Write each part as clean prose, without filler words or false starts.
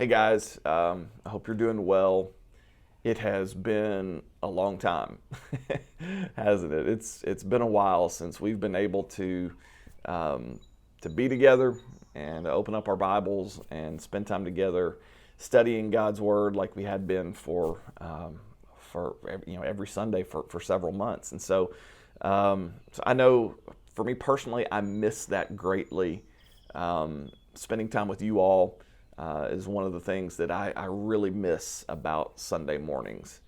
Hey guys, I hope you're doing well. It has been a long time, hasn't it? It's been a while since we've been able um, to be together and open up our Bibles and spend time together studying God's Word like we had been for every Sunday for several months. And so I know for me personally, I miss that greatly. Spending time with you all is one of the things that I really miss about Sunday mornings,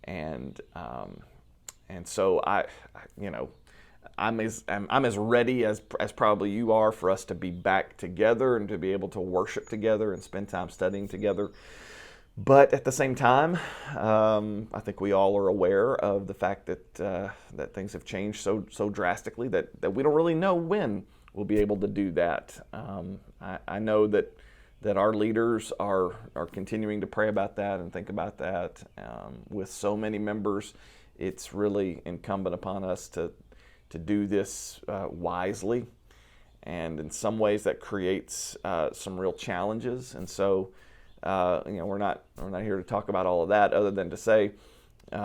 and so you know, I'm as ready as probably you are for us to be back together and to be able to worship together and spend time studying together. But at the same time, I think we all are aware of the fact that things have changed so drastically that we don't really know when we'll be able to do that. I know that our leaders are continuing to pray about that and think about that. With so many members, it's really incumbent upon us to do this wisely, and in some ways that creates some real challenges. And so, we're not here to talk about all of that, other than to say,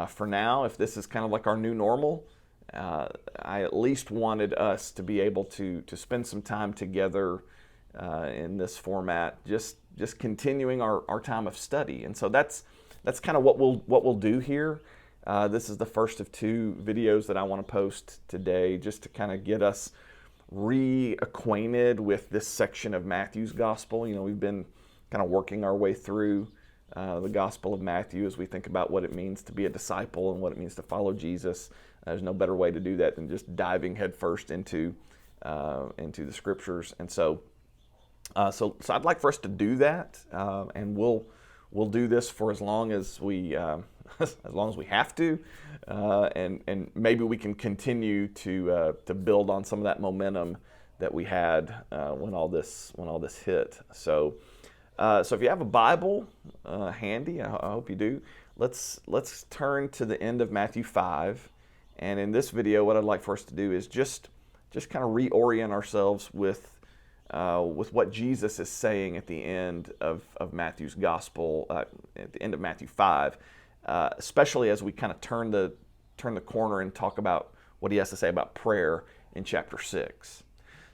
for now, if this is kind of like our new normal, I at least wanted us to be able to spend some time together in this format, just continuing our time of study. And so that's kind of what we'll do here. This is the first of two videos that I want to post today, just to kind of get us reacquainted with this section of Matthew's gospel. We've been kind of working our way through the Gospel of Matthew as we think about what it means to be a disciple and what it means to follow Jesus. There's no better way to do that than just diving headfirst into the Scriptures. And so I'd like for us to do that, and we'll do this for as long as we as long as we have to, and maybe we can continue to build on some of that momentum that we had when all this hit. So if you have a Bible handy, I hope you do. Let's turn to the end of Matthew 5, and in this video, what I'd like for us to do is just kind of reorient ourselves with what Jesus is saying at the end of Matthew's gospel, at the end of Matthew 5, especially as we kind of turn the corner and talk about what he has to say about prayer in chapter 6.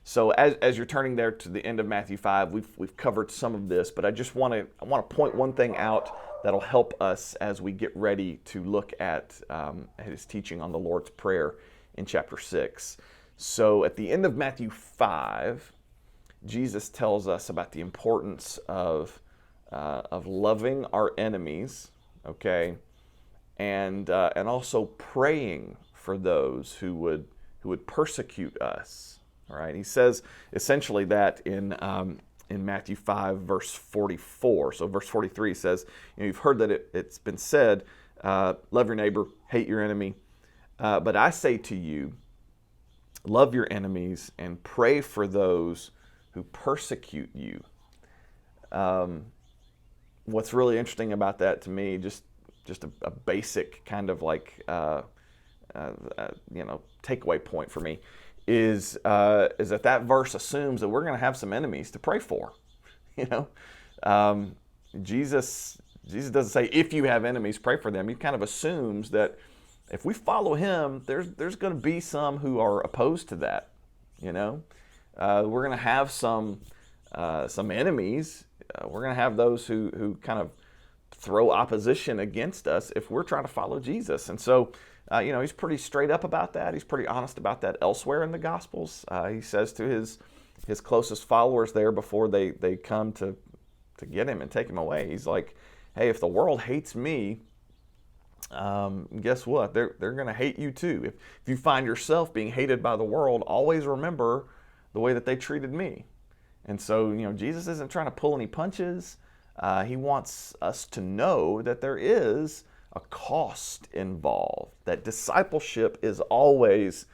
So as you're turning there to the end of Matthew 5, we've covered some of this, but I want to point one thing out that'll help us as we get ready to look at his teaching on the Lord's Prayer in chapter 6. So at the end of Matthew 5, Jesus tells us about the importance of loving our enemies, okay, and also praying for those who would persecute us. All right, he says essentially that in Matthew 5, verse 44. So verse 43 says, you've heard that it's been said, love your neighbor, hate your enemy. But I say to you, love your enemies and pray for those who persecute you. What's really interesting about that to me, just a basic kind of like takeaway point for me, is that verse assumes that we're going to have some enemies to pray for. Jesus doesn't say if you have enemies, pray for them. He kind of assumes that if we follow him, there's going to be some who are opposed to that. We're going to have some enemies. We're going to have those who kind of throw opposition against us if we're trying to follow Jesus. And so, he's pretty straight up about that. He's pretty honest about that elsewhere in the Gospels. He says to his closest followers there before they come to get him and take him away, he's like, hey, if the world hates me, guess what? They're going to hate you too. If you find yourself being hated by the world, always remember the way that they treated me. And so, Jesus isn't trying to pull any punches. He wants us to know that there is a cost involved, that discipleship is always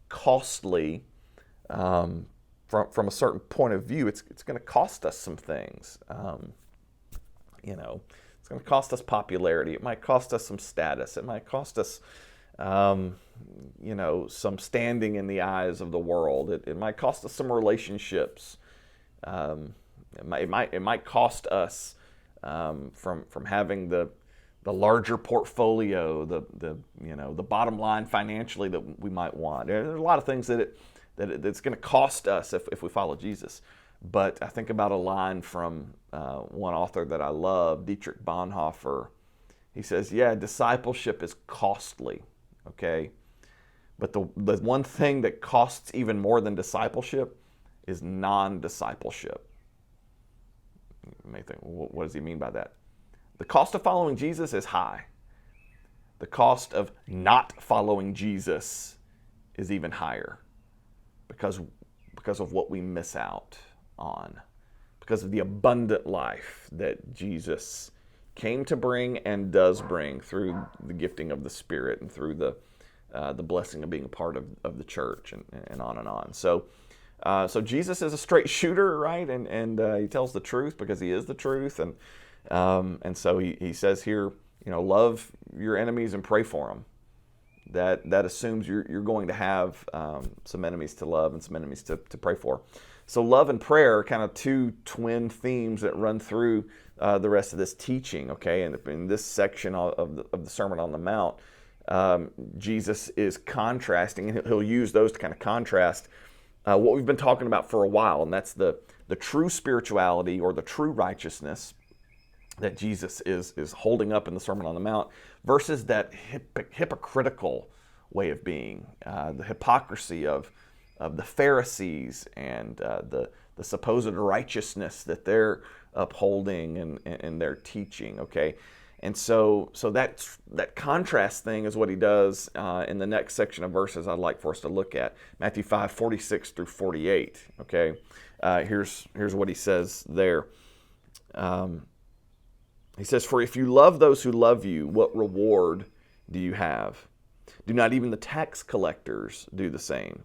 costly. From a certain point of view, it's going to cost us some things. It's going to cost us popularity. It might cost us some status. It might cost us, some standing in the eyes of the world. It might cost us some relationships. It might cost us from having the larger portfolio, the bottom line financially that we might want. There's a lot of things that's going to cost us if we follow Jesus. But I think about a line from one author that I love, Dietrich Bonhoeffer. He says, yeah, discipleship is costly, okay? But the one thing that costs even more than discipleship is non-discipleship. You may think, well, what does he mean by that? The cost of following Jesus is high. The cost of not following Jesus is even higher because of what we miss out on, because of the abundant life that Jesus came to bring and does bring through the gifting of the Spirit and through the blessing of being a part of the church and on and on. So Jesus is a straight shooter, right? And he tells the truth because he is the truth. And so he says here, love your enemies and pray for them. That assumes you're going to have some enemies to love and some enemies to pray for. So love and prayer are kind of two twin themes that run through the rest of this teaching, okay? And in this section of the Sermon on the Mount, Jesus is contrasting, and he'll use those to kind of contrast what we've been talking about for a while, and that's the true spirituality or the true righteousness that Jesus is holding up in the Sermon on the Mount versus that hypocritical way of being, the hypocrisy of the Pharisees and the supposed righteousness that they're upholding and they're teaching, okay? And so that contrast thing is what he does in the next section of verses I'd like for us to look at. Matthew 5:46 through 48, okay? Here's what he says there. He says, "For if you love those who love you, what reward do you have? Do not even the tax collectors do the same?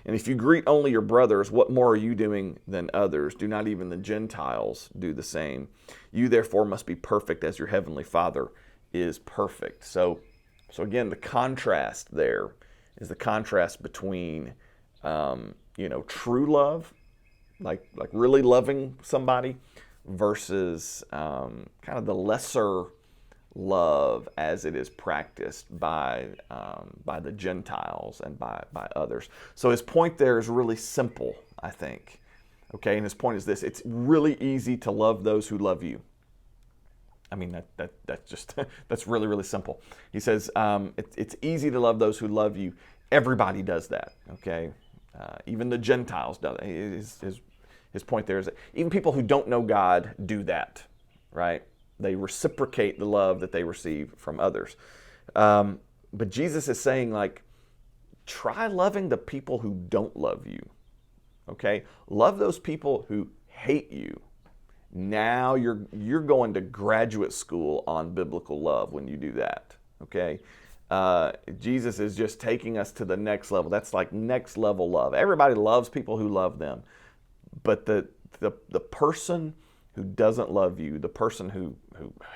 And if you greet only your brothers, what more are you doing than others? Do not even the Gentiles do the same? You therefore must be perfect as your heavenly Father is perfect." So again, the contrast there is the contrast between, true love, like really loving somebody, versus kind of the lesser love as it is practiced by the Gentiles and by others. So his point there is really simple, I think. Okay, and his point is this: it's really easy to love those who love you. I mean, that's just that's really, really simple. He says it's easy to love those who love you. Everybody does that. Okay, even the Gentiles do that. His point there is that even people who don't know God do that, right? They reciprocate the love that they receive from others. But Jesus is saying, try loving the people who don't love you, okay? Love those people who hate you. Now you're going to graduate school on biblical love when you do that, okay? Jesus is just taking us to the next level. That's like next level love. Everybody loves people who love them. But the person who doesn't love you, the person who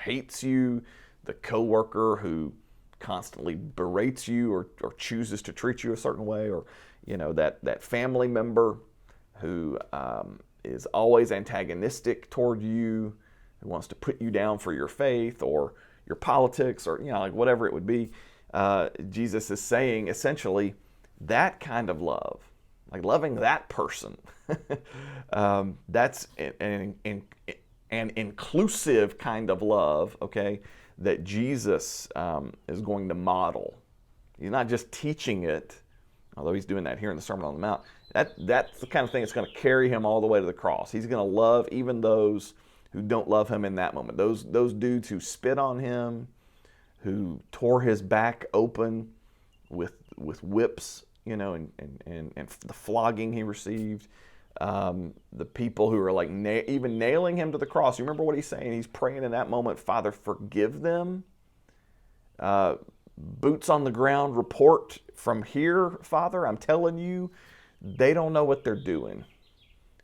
hates you, the coworker who constantly berates you or chooses to treat you a certain way, or that family member who is always antagonistic toward you, who wants to put you down for your faith or your politics or whatever it would be. Jesus is saying essentially that kind of love, like loving that person, that's an inclusive kind of love, okay, that Jesus is going to model. He's not just teaching it, although he's doing that here in the Sermon on the Mount. That's the kind of thing that's going to carry him all the way to the cross. He's going to love even those who don't love him in that moment. Those dudes who spit on him, who tore his back open with whips, and the flogging he received. The people who are even nailing him to the cross. You remember what he's saying? He's praying in that moment, "Father, forgive them." Boots on the ground report from here, "Father, I'm telling you, they don't know what they're doing.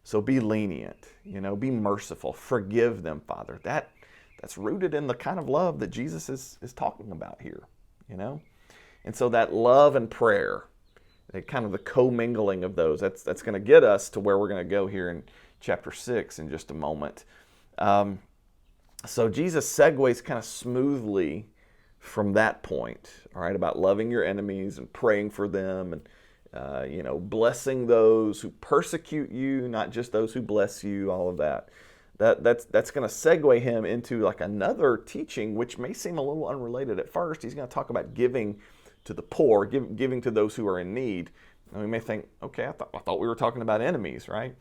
So be lenient, be merciful. Forgive them, Father." That's rooted in the kind of love that Jesus is talking about here, And so that love and prayer, kind of the commingling of those, that's going to get us to where we're going to go here in chapter 6 in just a moment. So Jesus segues kind of smoothly from that point, all right, about loving your enemies and praying for them and, blessing those who persecute you, not just those who bless you, all of that. That's going to segue him into like another teaching, which may seem a little unrelated at first. He's going to talk about giving to the poor, giving to those who are in need. And we may think, okay, I thought we were talking about enemies, right?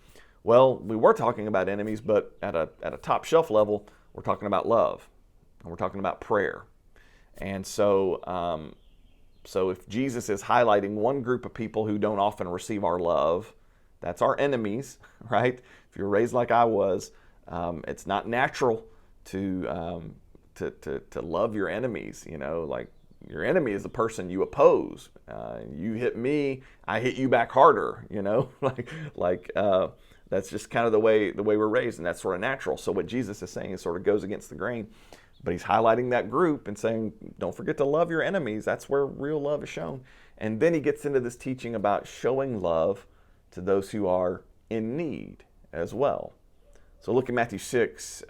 Well, we were talking about enemies, but at a top shelf level, we're talking about love, and we're talking about prayer. And so if Jesus is highlighting one group of people who don't often receive our love, that's our enemies, right? If you're raised like I was, it's not natural to love your enemies. Like your enemy is the person you oppose. You hit me, I hit you back harder. That's just kind of the way we're raised, and that's sort of natural. So what Jesus is saying is sort of goes against the grain, but he's highlighting that group and saying, don't forget to love your enemies. That's where real love is shown. And then he gets into this teaching about showing love to those who are in need as well. So look at Matthew 6,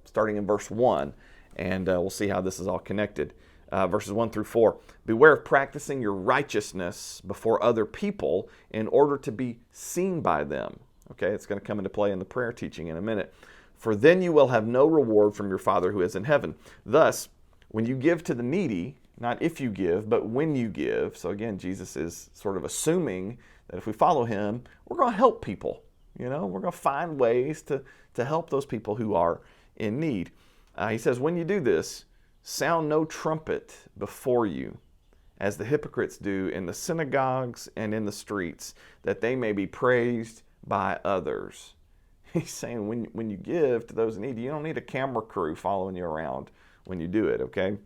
starting in verse 1, and we'll see how this is all connected. Verses 1 through 4. Beware of practicing your righteousness before other people in order to be seen by them. Okay, it's going to come into play in the prayer teaching in a minute. For then you will have no reward from your Father who is in heaven. Thus, when you give to the needy, not if you give, but when you give. So again, Jesus is sort of assuming that if we follow him, we're going to help people. We're going to find ways to help those people who are in need. He says, when you do this, sound no trumpet before you, as the hypocrites do in the synagogues and in the streets, that they may be praised by others. He's saying when you give to those in need, you don't need a camera crew following you around when you do it, okay?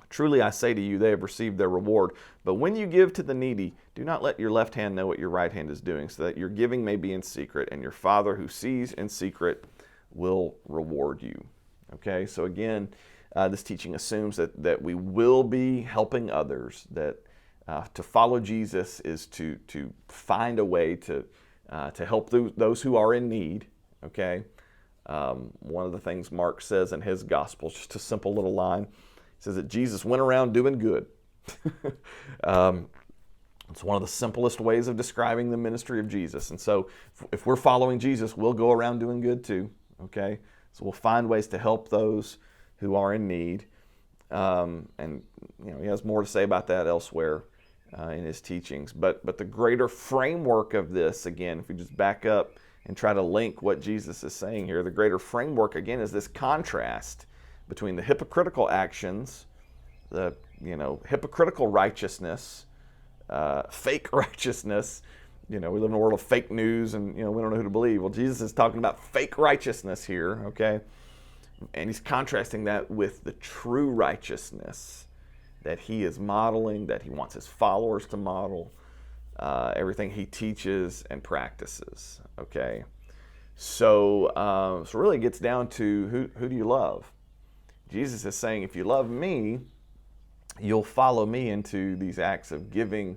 Truly I say to you, they have received their reward. But when you give to the needy, do not let your left hand know what your right hand is doing, so that your giving may be in secret, and your Father who sees in secret will reward you. Okay, so again, this teaching assumes that we will be helping others, that to follow Jesus is to find a way to help those who are in need, okay? One of the things Mark says in his gospel, just a simple little line, says that Jesus went around doing good. It's one of the simplest ways of describing the ministry of Jesus. And so if we're following Jesus, we'll go around doing good too, okay? So we'll find ways to help those who are in need. And he has more to say about that elsewhere in his teachings. But the greater framework of this, again, if we just back up and try to link what Jesus is saying here, the greater framework, again, is this contrast between the hypocritical actions, the hypocritical righteousness, fake righteousness. We live in a world of fake news, and we don't know who to believe. Well, Jesus is talking about fake righteousness here, okay? And he's contrasting that with the true righteousness that he is modeling, that he wants his followers to model, everything he teaches and practices, okay? So really it gets down to who do you love? Jesus is saying, if you love me, you'll follow me into these acts of giving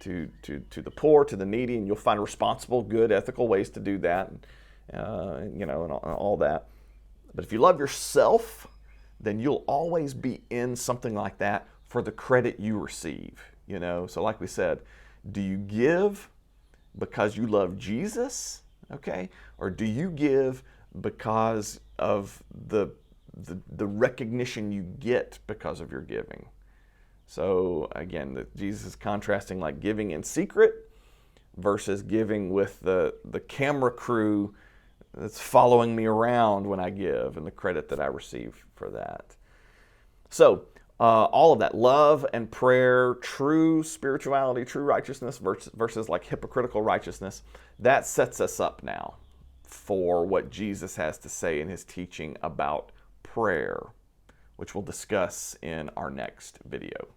to the poor, to the needy, and you'll find responsible, good, ethical ways to do that, and all that. But if you love yourself, then you'll always be in something like that for the credit you receive. So like we said, do you give because you love Jesus, okay? Or do you give because of the recognition you get because of your giving? So again, Jesus is contrasting like giving in secret versus giving with the camera crew that's following me around when I give and the credit that I receive for that. So all of that, love and prayer, true spirituality, true righteousness versus like hypocritical righteousness, that sets us up now for what Jesus has to say in his teaching about prayer, which we'll discuss in our next video.